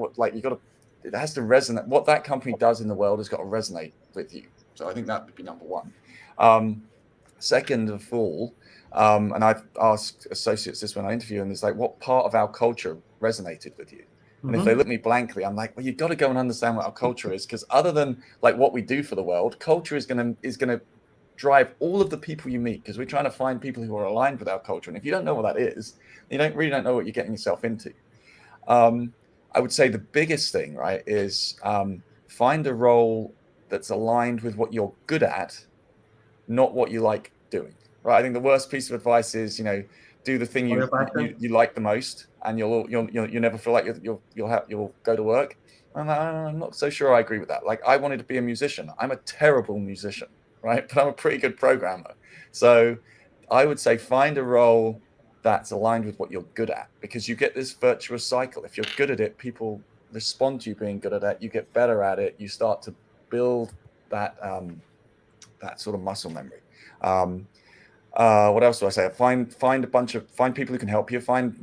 Speaker 2: It has to resonate. What that company does in the world has got to resonate with you. So I think that would be number one. Second of all, and I've asked associates this when I interview, and it's like, what part of our culture resonated with you? And if they
Speaker 1: Mm-hmm.
Speaker 2: look at me blankly, I'm like, well, you've got to go and understand what our culture is, because other than like what we do for the world, culture is gonna drive all of the people you meet, because we're trying to find people who are aligned with our culture. And if you don't know what that is, you don't know what you're getting yourself into. Um, I would say the biggest thing, right, is find a role that's aligned with what you're good at, not what you like doing. Right. I think the worst piece of advice is, do the thing
Speaker 1: Or
Speaker 2: you
Speaker 1: your passion.
Speaker 2: you like the most, and you'll never feel like you'll go to work. And I'm not so sure I agree with that. Like, I wanted to be a musician. I'm a terrible musician, right? But I'm a pretty good programmer. So I would say find a role that's aligned with what you're good at, because you get this virtuous cycle. If you're good at it, people respond to you being good at it. You get better at it. You start to build that that sort of muscle memory. Um, what else do I say? Find people who can help you. Find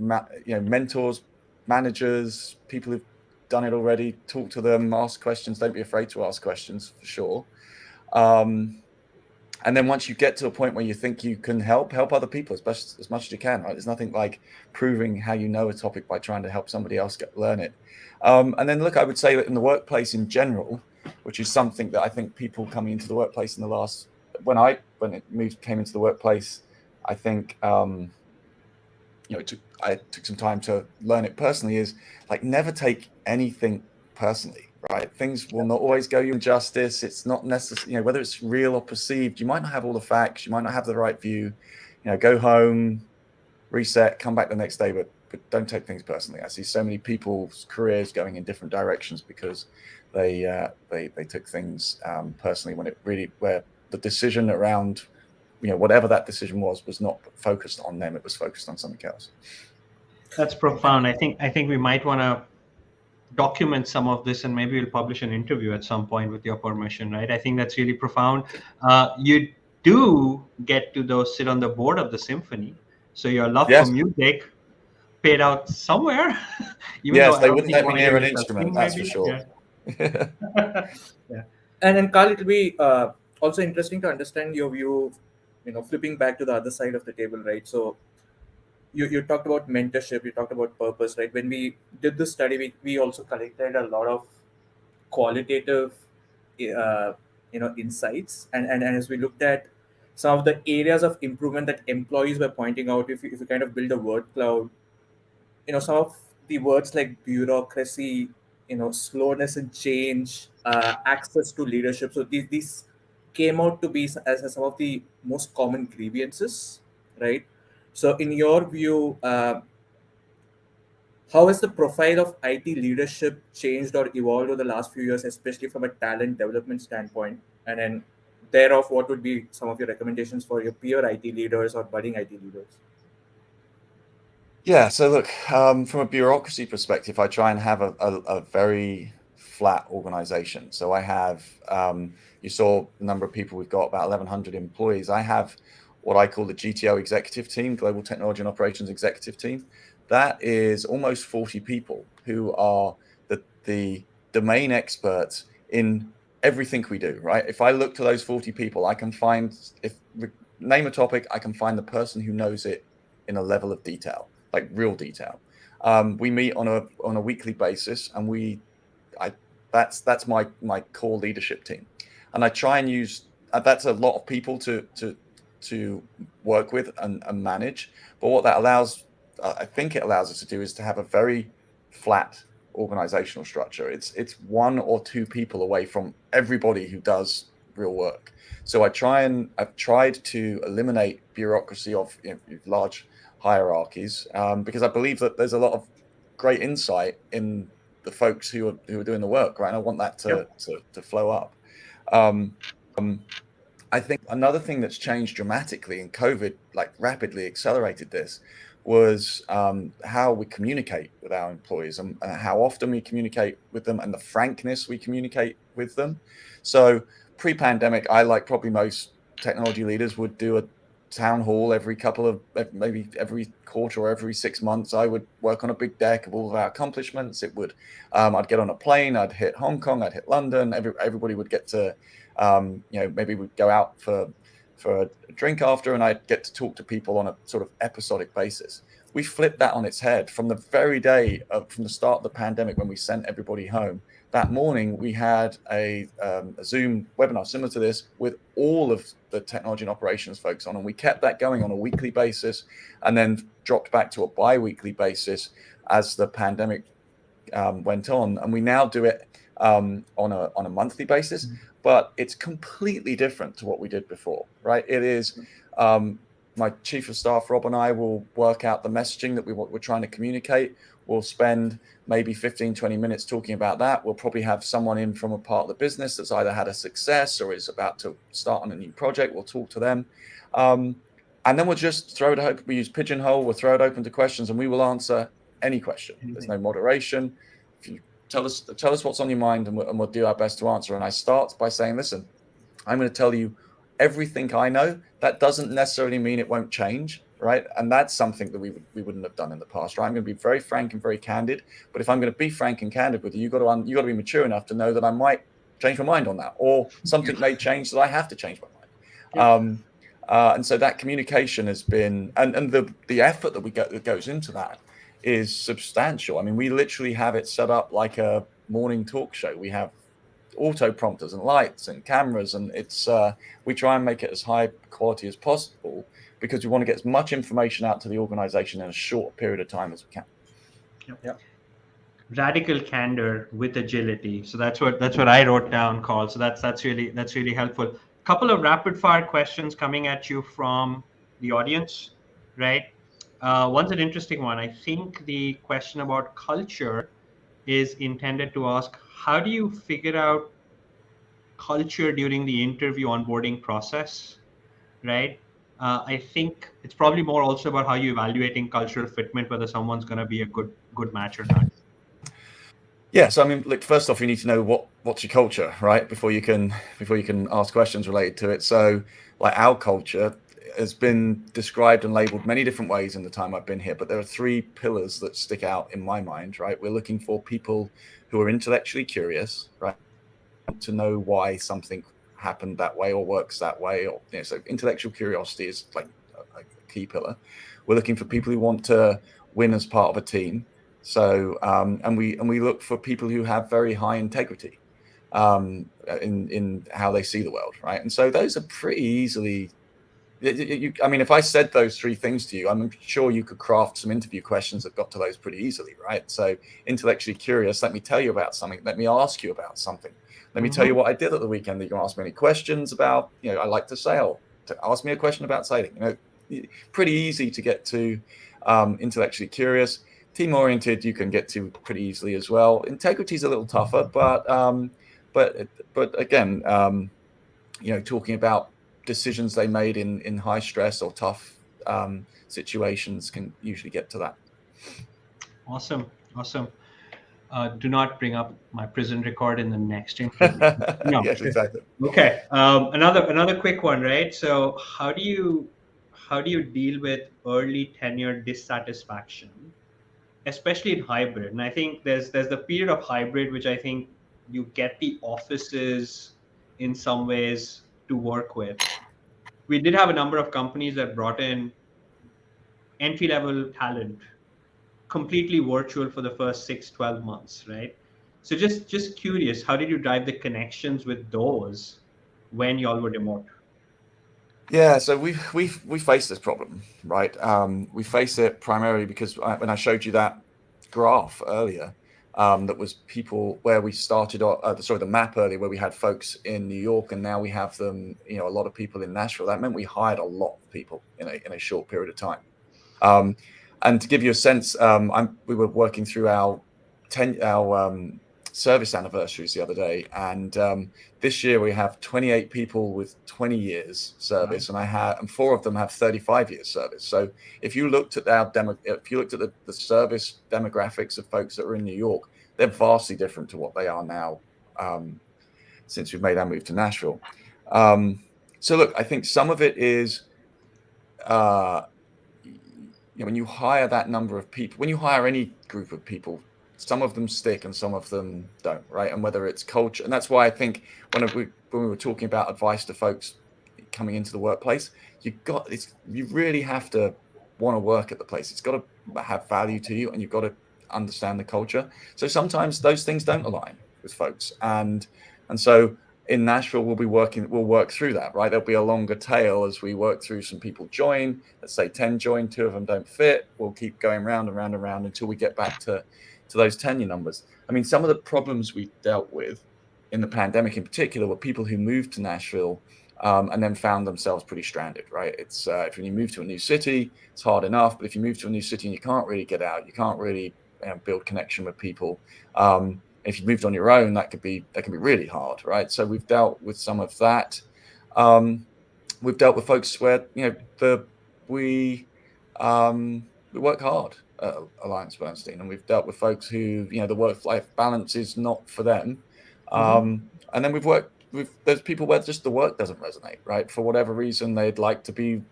Speaker 2: mentors, managers, people who've done it already. Talk to them. Ask questions. Don't be afraid to ask questions, for sure. And then once you get to a point where you think you can help other people as much as you can. Right? There's nothing like proving how you know a topic by trying to help somebody else learn it. And then look, I would say that in the workplace in general, which is something that I think people coming into the workplace in the last when it came into the workplace, I think I took some time to learn it personally, is like, never take anything personally, right? Things will not always go you injustice. It's not necessary, whether it's real or perceived. You might not have all the facts. You might not have the right view. Go home, reset, come back the next day, but don't take things personally. I see so many people's careers going in different directions because they took things personally, where the decision around whatever that decision was not focused on them. It was focused on something else.
Speaker 1: That's profound. I think we might want to document some of this, and maybe we'll publish an interview at some point with your permission, right? I think that's really profound. You do get to though sit on the board of the symphony, so your love for
Speaker 2: Yes,
Speaker 1: music paid out somewhere. Even though
Speaker 2: yes,
Speaker 1: I
Speaker 2: they
Speaker 1: don't
Speaker 2: wouldn't
Speaker 1: think you
Speaker 2: let me
Speaker 1: want to hear
Speaker 2: near an
Speaker 1: yourself
Speaker 2: instrument,
Speaker 1: sing,
Speaker 2: that's for
Speaker 1: maybe.
Speaker 2: sure.
Speaker 1: Yeah. Yeah.
Speaker 3: And Carl, it'll be also interesting to understand your view, flipping back to the other side of the table, right? So you talked about mentorship, you talked about purpose, right? When we did this study, we also collected a lot of qualitative uh, insights, and as we looked at some of the areas of improvement that employees were pointing out, if you kind of build a word cloud, some of the words like bureaucracy, slowness and change, access to leadership, so these came out to be as some of the most common grievances, right? So in your view, how has the profile of IT leadership changed or evolved over the last few years, especially from a talent development standpoint? And then thereof, what would be some of your recommendations for your peer IT leaders or budding IT leaders?
Speaker 2: Yeah, so look, from a bureaucracy perspective, I try and have a very flat organization. So I have, you saw the number of people we've got, about 1,100 employees. I have what I call the GTO executive team, Global Technology and Operations Executive Team. That is almost 40 people who are the domain experts in everything we do, right? If I look to those 40 people, I can find, name a topic, I can find the person who knows it in a level of detail, like real detail. We meet on a weekly basis, and that's my core leadership team, and I try and use that's a lot of people to work with and manage. But what that allows, I think it allows us to do, is to have a very flat organizational structure. It's one or two people away from everybody who does real work. So I've tried to eliminate bureaucracy of large hierarchies, because I believe that there's a lot of great insight in the folks who are doing the work, right? And I want that to flow up. Um, I think another thing that's changed dramatically, and COVID like rapidly accelerated this, was how we communicate with our employees, and how often we communicate with them, and the frankness we communicate with them. So pre-pandemic, I, like probably most technology leaders, would do a town hall maybe every quarter or every 6 months. I would work on a big deck of all of our accomplishments. I'd get on a plane, I'd hit Hong Kong, I'd hit London. Everybody would get to, maybe we'd go out for a drink after, and I'd get to talk to people on a sort of episodic basis. We flipped that on its head from the very day from the start of the pandemic, when we sent everybody home. That morning, we had a Zoom webinar similar to this with all of the technology and operations folks on, and we kept that going on a weekly basis, and then dropped back to a bi-weekly basis as the pandemic went on. And we now do it on a monthly basis, but it's completely different to what we did before, right? It is my chief of staff, Rob, and I will work out the messaging that we're trying to communicate. We'll spend maybe 15, 20 minutes talking about that. We'll probably have someone in from a part of the business that's either had a success or is about to start on a new project. We'll talk to them. And then we'll just throw it open. We use Pigeonhole. We'll throw it open to questions, and we will answer any question. There's no moderation. If you tell us what's on your mind, and we'll do our best to answer. And I start by saying, listen, I'm going to tell you everything I know. That doesn't necessarily mean it won't change, right? And that's something that we wouldn't have done in the past, right? I'm going to be very frank and very candid. But if I'm going to be frank and candid with you, you got to be mature enough to know that I might change my mind on that, or something may change that I have to change my mind. And so that communication has been, and the effort that goes into that is substantial. I mean, we literally have it set up like a morning talk show. We have auto prompters and lights and cameras, and it's we try and make it as high quality as possible, because we want to get as much information out to the organization in a short period of time as we can.
Speaker 1: Radical candor with agility. So that's what I wrote down, Carl. So that's really helpful. Couple of rapid fire questions coming at you from the audience, right? One's an interesting one. I think the question about culture is intended to ask, how do you figure out culture during the interview onboarding process, right? I think it's probably more also about how you're evaluating cultural fitment, whether someone's going to be a good match or not.
Speaker 2: Yeah, so I mean, look, first off, you need to know what's your culture, right? Before you can ask questions related to it. So, like, our culture has been described and labeled many different ways in the time I've been here, but there are three pillars that stick out in my mind, right? We're looking for people who are intellectually curious, right? To know why something happened that way or works that way, or so intellectual curiosity is like a key pillar. We're looking for people who want to win as part of a team. So and we look for people who have very high integrity in how they see the world, right? And so those are pretty easily. I mean, if I said those three things to you, I'm sure you could craft some interview questions that got to those pretty easily, right? So intellectually curious, let me tell you about something. Let me ask you about something. Let me tell you what I did at the weekend that you can ask me any questions about. I like to sail. Ask me a question about sailing. Pretty easy to get to. Intellectually curious. Team-oriented, you can get to pretty easily as well. Integrity is a little tougher, but again, talking about decisions they made in high stress or tough situations can usually get to that.
Speaker 1: Awesome. Do not bring up my prison record in the next interview. No.
Speaker 2: Yes, exactly.
Speaker 1: Okay. Another quick one, right? So how do you deal with early tenure dissatisfaction, especially in hybrid? And I think there's the period of hybrid, which I think you get the offices in some ways to work with. We did have a number of companies that brought in entry level talent completely virtual for the first 6-12 months, right? So just curious, how did you drive the connections with those when y'all were remote?
Speaker 2: Yeah, so we face this problem, right? We face it primarily because when I showed you that graph earlier, that was people where we started, the map earlier where we had folks in New York, and now we have them, a lot of people in Nashville. That meant we hired a lot of people in a short period of time. And to give you a sense, we were working through our service anniversaries the other day, and this year we have 28 people with 20 years service, and 4 of them have 35 years service. So if you looked at the service demographics of folks that are in New York, they're vastly different to what they are now, since we've made our move to Nashville. So look, I think some of it is, when you hire that number of people, when you hire any group of people, some of them stick and some of them don't, right? And whether it's culture, and that's why I think when we were talking about advice to folks coming into the workplace, you really have to want to work at the place. It's got to have value to you, and you've got to understand the culture. So sometimes those things don't align with folks, and so in Nashville, we'll work through that, right? There'll be a longer tail as we work through some people join. Let's say 10 join, 2 of them don't fit. We'll keep going round and round and round until we get back to those tenure numbers. I mean, some of the problems we dealt with in the pandemic in particular were people who moved to Nashville, and then found themselves pretty stranded, right? It's if you move to a new city, it's hard enough, but if you move to a new city and you can't really get out, you can't really build connection with people. If you moved on your own, that can be really hard, right? So we've dealt with some of that. We've dealt with folks where we work hard at AllianceBernstein, and we've dealt with folks who the work-life balance is not for them. And then there's people where just the work doesn't resonate, right? For whatever reason, they'd like to be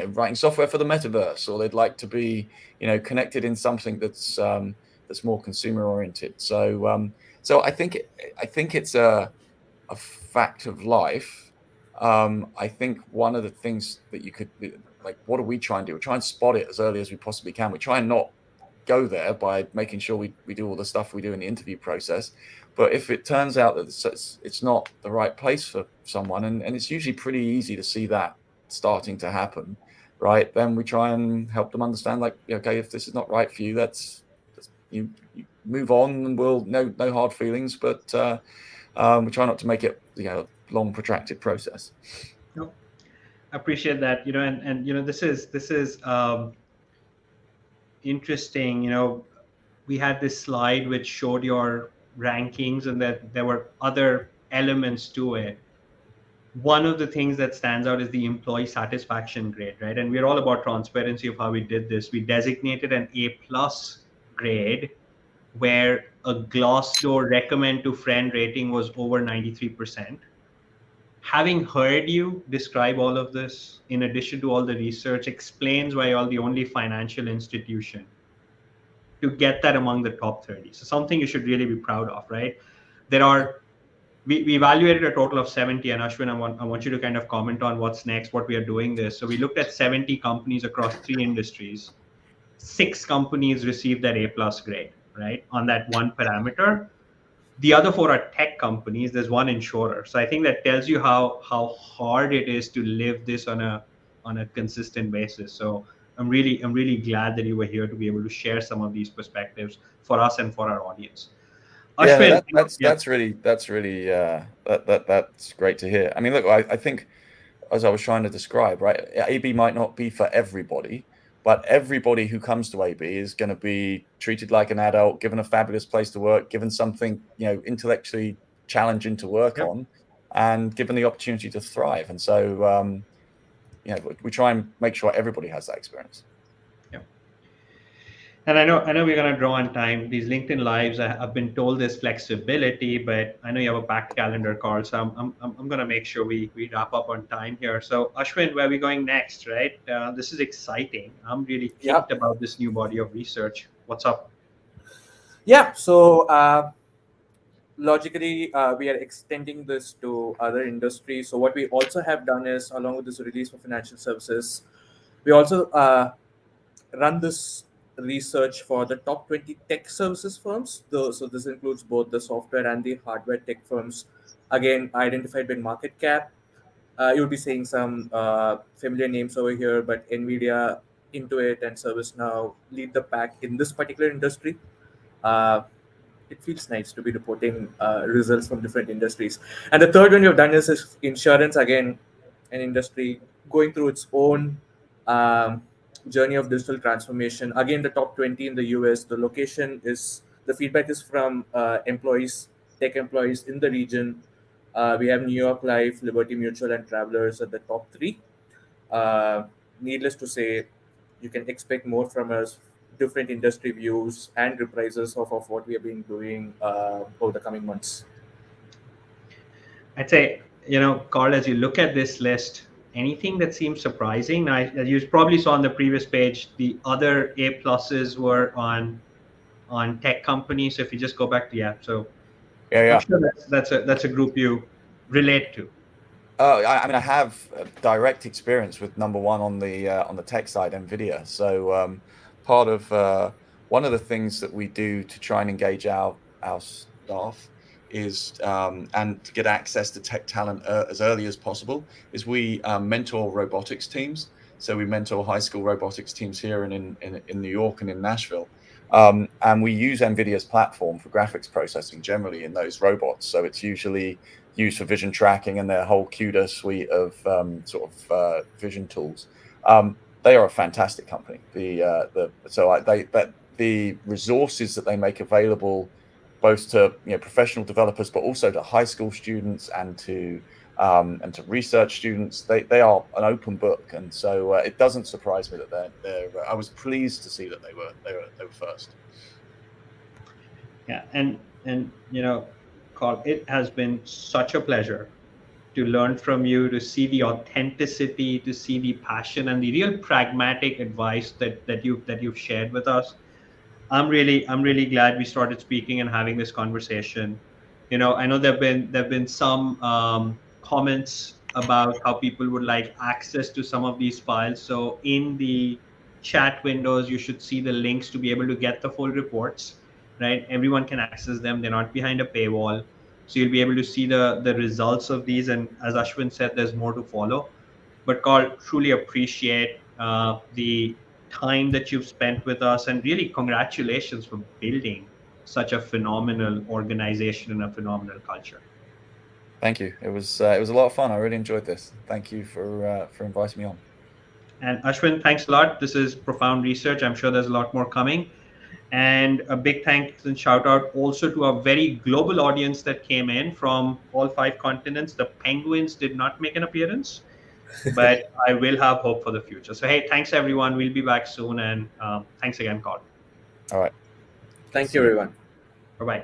Speaker 2: writing software for the metaverse, or they'd like to be connected in something that's more consumer oriented. So I think it's a fact of life. I think one of the things that you could, like, what do we try and do? We try and spot it as early as we possibly can. We try and not go there by making sure we do all the stuff we do in the interview process. But if it turns out that it's not the right place for someone, and it's usually pretty easy to see that starting to happen, right? Then we try and help them understand, like, okay, if this is not right for you, you move on, and we'll no hard feelings, but we try not to make it a long protracted process.
Speaker 1: No, I appreciate that. And this is interesting. We had this slide which showed your rankings, and that there were other elements to it. One of the things that stands out is the employee satisfaction grade, right? And we're all about transparency of how we did this. We designated an A plus grade where a Glassdoor recommend to friend rating was over 93%. Having heard you describe all of this, in addition to all the research, explains why you're the only financial institution to get that among the top 30. So something you should really be proud of, right? We evaluated a total of 70, and Ashwin, I want you to kind of comment on what's next, what we are doing this. So we looked at 70 companies across 3 industries. 6 companies received that A plus grade, right, on that one parameter. The other 4 are tech companies. There's 1 insurer. So I think that tells you how hard it is to live this on a consistent basis. So I'm really glad that you were here to be able to share some of these perspectives for us and for our audience.
Speaker 2: Yeah, no,
Speaker 1: Ashwin,
Speaker 2: that's really that's great to hear. I mean, look, I think, as I was trying to describe, right, AB might not be for everybody, but everybody who comes to AB is going to be treated like an adult, given a fabulous place to work, given something intellectually challenging to work
Speaker 1: Yep.
Speaker 2: on, and given the opportunity to thrive. And so we try and make sure everybody has that experience.
Speaker 1: Yeah. And I know we're gonna draw on time. These LinkedIn lives, I've been told there's flexibility, but I know you have a packed calendar, Carl. So I'm gonna make sure we wrap up on time here. So Ashwin, where are we going next? Right? This is exciting. I'm really
Speaker 3: Yeah.
Speaker 1: kicked about this new body of research. What's up?
Speaker 3: Yeah. So logically, we are extending this to other industries. So what we also have done is, along with this release for financial services, we also run this research for the top 20 tech services firms. So this includes both the software and the hardware tech firms, again identified by market cap. You'll be seeing some familiar names over here, but Nvidia, Intuit, and ServiceNow lead the pack in this particular industry. uh, it feels nice to be reporting results from different industries. And the third one we've done is insurance, again, an industry going through its own um, journey of digital transformation. Again, the top 20 in the US, the feedback is from employees, tech employees in the region. We have New York Life, Liberty Mutual, and Travelers at the top three. uh, Needless to say, you can expect more from us, different industry views and reprises of what we have been doing over the coming months.
Speaker 1: I'd say, Carl, as you look at this list, anything that seems surprising. As you probably saw on the previous page, the other A pluses were on tech companies. So if you just go back to so
Speaker 2: Yeah,
Speaker 1: I'm
Speaker 2: yeah.
Speaker 1: sure that's a group you relate to.
Speaker 2: I mean, I have direct experience with number one on the tech side, Nvidia. So part of one of the things that we do to try and engage our staff is and to get access to tech talent as early as possible is we mentor robotics teams. So we mentor high school robotics teams here in New York and in Nashville. And we use Nvidia's platform for graphics processing generally in those robots. So it's usually used for vision tracking and their whole CUDA suite of vision tools. They are a fantastic company. The resources that they make available both to professional developers, but also to high school students and to research students, they are an open book, and so it doesn't surprise me that they're. I was pleased to see that they were first.
Speaker 1: Yeah, and Carl, it has been such a pleasure to learn from you, to see the authenticity, to see the passion and the real pragmatic advice that you've shared with us. I'm really glad we started speaking and having this conversation. I know there've been some comments about how people would like access to some of these files. So in the chat windows, you should see the links to be able to get the full reports. Right, everyone can access them. They're not behind a paywall, so you'll be able to see the results of these. And as Ashwin said, there's more to follow. But Carl, truly appreciate the time that you've spent with us, and really congratulations for building such a phenomenal organization and a phenomenal culture.
Speaker 2: Thank you. It was a lot of fun. I really enjoyed this. Thank you for inviting me on.
Speaker 1: And Ashwin, thanks a lot. This is profound research. I'm sure there's a lot more coming. And a big thanks and shout out also to a very global audience that came in from all five continents. The Penguins did not make an appearance, but I will have hope for the future. So, hey, thanks everyone. We'll be back soon. And thanks again, Carl.
Speaker 2: All right.
Speaker 3: Thank
Speaker 2: See
Speaker 3: you,
Speaker 2: you.
Speaker 3: everyone.
Speaker 1: Bye bye.